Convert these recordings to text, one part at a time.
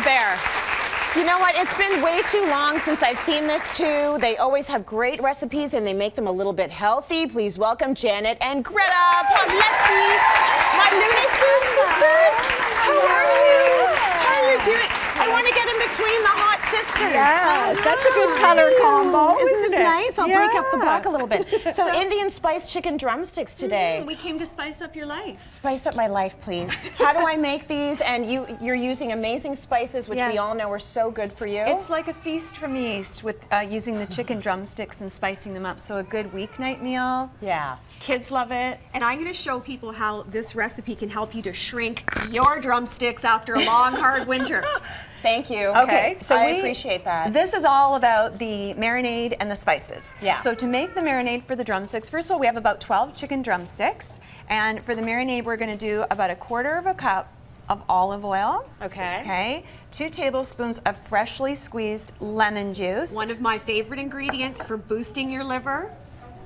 Bear. You know what? It's been way too long since I've seen this too. They always have great recipes and they make them a little bit healthy. Please welcome Janet and Greta Podleski, my Looney Spoon sisters. How are you? How are you doing? I want to get in between the hot sisters. Yes, that's a good color combo, Isn't this it? nice? I'll break up the block a little bit. So Indian spiced chicken drumsticks today. We came to spice up your life. Spice up my life, please. How do I make these? And you're using amazing spices, which we all know are so good for you. It's like a feast from the East with using the chicken drumsticks and spicing them up. So a good weeknight meal. Yeah. Kids love it. And I'm going to show people how this recipe can help you to shrink your drumsticks after a long, hard winter. Thank you. Okay, so I appreciate that. This is all about the marinade and the spices. Yeah. So to make the marinade for the drumsticks, first of all, we have about 12 chicken drumsticks. And for the marinade, we're going to do about 1/4 cup of olive oil. Okay. Okay. 2 tablespoons of freshly squeezed lemon juice. One of my favorite ingredients for boosting your liver.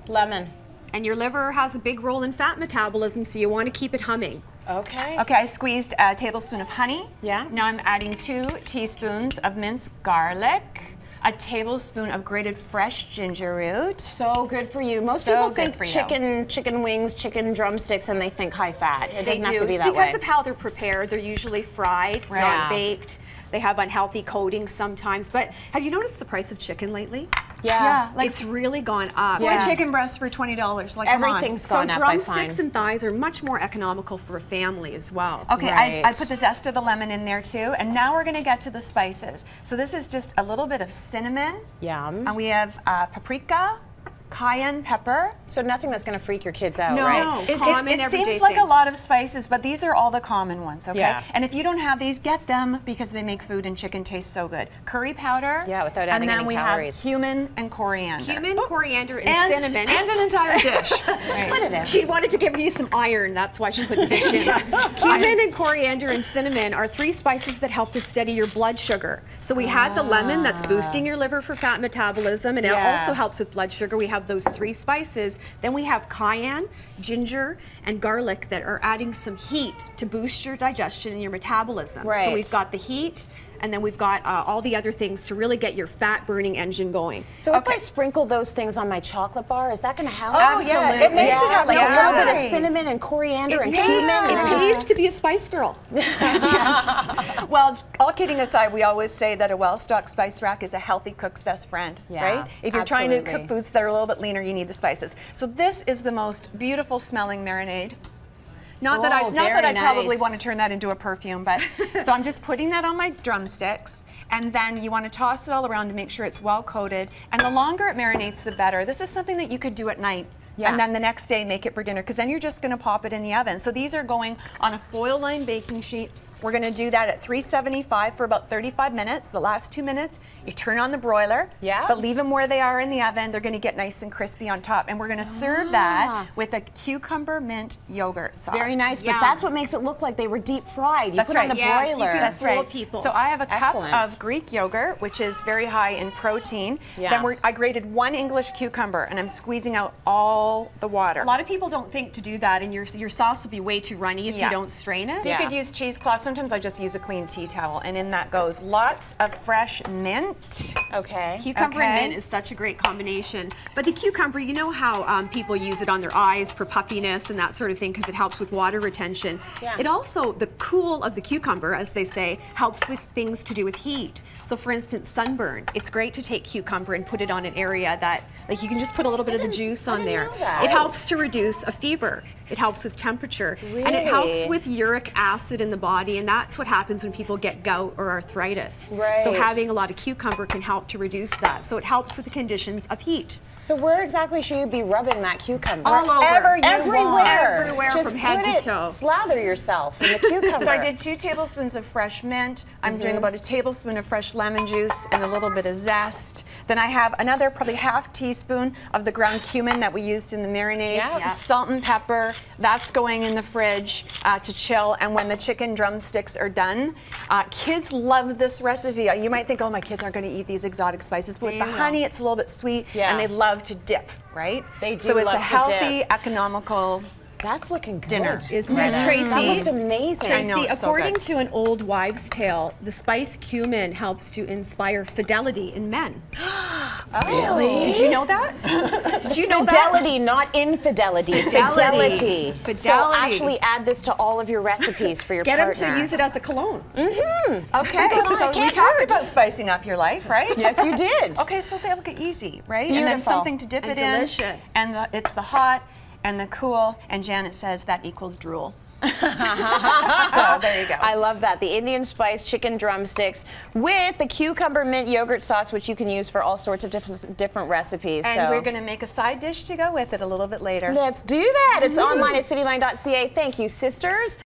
Lemon. And your liver has a big role in fat metabolism, so you want to keep it humming. Okay. Okay, I squeezed a tablespoon of honey. Yeah. Now I'm adding 2 teaspoons of minced garlic, a tablespoon of grated fresh ginger root. So good for you. Most people think chicken wings, chicken drumsticks, and they think high fat. It doesn't have to be that way. Because of how they're prepared. They're usually fried, not baked. They have unhealthy coatings sometimes. But have you noticed the price of chicken lately? Yeah. Like it's really gone up. Or chicken breasts for $20. Like, everything's gone up. So drumsticks and thighs are much more economical for a family as well. Okay, I put the zest of the lemon in there too, and now we're going to get to the spices. So this is just a little bit of cinnamon. Yum. And we have paprika, cayenne pepper. So nothing that's going to freak your kids out, No, right? it seems like a lot of spices, but these are all the common ones, okay? Yeah. And if you don't have these, get them because they make food and chicken taste so good. Curry powder. Yeah, without adding any calories. And then we have cumin and coriander. Cumin, coriander, and cinnamon. And an entire dish. Just put it in. She wanted to give you some iron, that's why she put the dish in. Cumin and coriander and cinnamon are 3 spices that help to steady your blood sugar. So we had the lemon that's boosting your liver for fat metabolism, and it also helps with blood sugar. We have those 3 spices. Then we have cayenne, ginger, and garlic that are adding some heat to boost your digestion and your metabolism. Right. So we've got the heat, and then we've got all the other things to really get your fat burning engine going. So if I sprinkle those things on my chocolate bar, is that going to help? Oh, yeah, it makes it have like a little bit of cinnamon and coriander and cumin. It needs to be a spice girl. Well, all kidding aside, we always say that a well-stocked spice rack is a healthy cook's best friend, right? If you're trying to cook foods that are a little bit leaner, you need the spices. So this is the most beautiful smelling marinade. Not that I probably want to turn that into a perfume, but so I'm just putting that on my drumsticks, and then you want to toss it all around to make sure it's well coated. And the longer it marinates, the better. This is something that you could do at night. And then the next day make it for dinner, because then you're just going to pop it in the oven. So these are going on a foil-lined baking sheet. We're going to do that at 375 for about 35 minutes. The last 2 minutes, you turn on the broiler, but leave them where they are in the oven. They're going to get nice and crispy on top. And we're going to serve that with a cucumber mint yogurt sauce. Very nice, but that's what makes it look like they were deep fried. You put it on the broiler. That's right. People. So I have a cup of Greek yogurt, which is very high in protein. Then I grated 1 English cucumber, and I'm squeezing out all the water. A lot of people don't think to do that, and your sauce will be way too runny if you don't strain it. So you could use cheesecloth. Sometimes I just use a clean tea towel, and in that goes lots of fresh mint. Okay. Cucumber and mint is such a great combination. But the cucumber, you know how people use it on their eyes for puffiness and that sort of thing because it helps with water retention. It also, the cool of the cucumber, as they say, helps with things to do with heat. So for instance, sunburn. It's great to take cucumber and put it on an area that, like you can just put a little bit of the juice on there. It helps to reduce a fever. It helps with temperature. And it helps with uric acid in the body, and that's what happens when people get gout or arthritis. So having a lot of cucumber can help to reduce that. So it helps with the conditions of heat. So where exactly should you be rubbing that cucumber? All over. Everywhere. Just from head to toe. Slather yourself in the cucumber. So I did 2 tablespoons of fresh mint. I'm doing about a tablespoon of fresh lemon juice and a little bit of zest. Then I have another probably ½ teaspoon of the ground cumin that we used in the marinade. Salt and pepper. That's going in the fridge to chill. And when the chicken drumsticks are done, kids love this recipe. You might think, oh, my kids aren't going to eat these exotic spices, but with the honey, it's a little bit sweet, and they love to dip, right? They do. So it's love a healthy, economical That's looking good. dinner. Isn't it, Tracy? That looks amazing. Tracy, know, it's so according good. to an old wives' tale, the spice cumin helps to inspire fidelity in men. Really? Did you know that? Did you know Fidelity, not infidelity. Fidelity. Fidelity. So actually add this to all of your recipes for your Get partner. them to use it as a cologne. Okay, so we can't talked hurt. about spicing up your life, right? Yes, you did. Okay, so they'll get easy, right? And then Beautiful. something to dip And it in. delicious. And it's the hot and the cool, and Janet says that equals drool. So there you go. I love that. The Indian spice chicken drumsticks with the cucumber mint yogurt sauce, which you can use for all sorts of different recipes. And we're going to make a side dish to go with it a little bit later. Let's do that. It's online at cityline.ca. Thank you, sisters.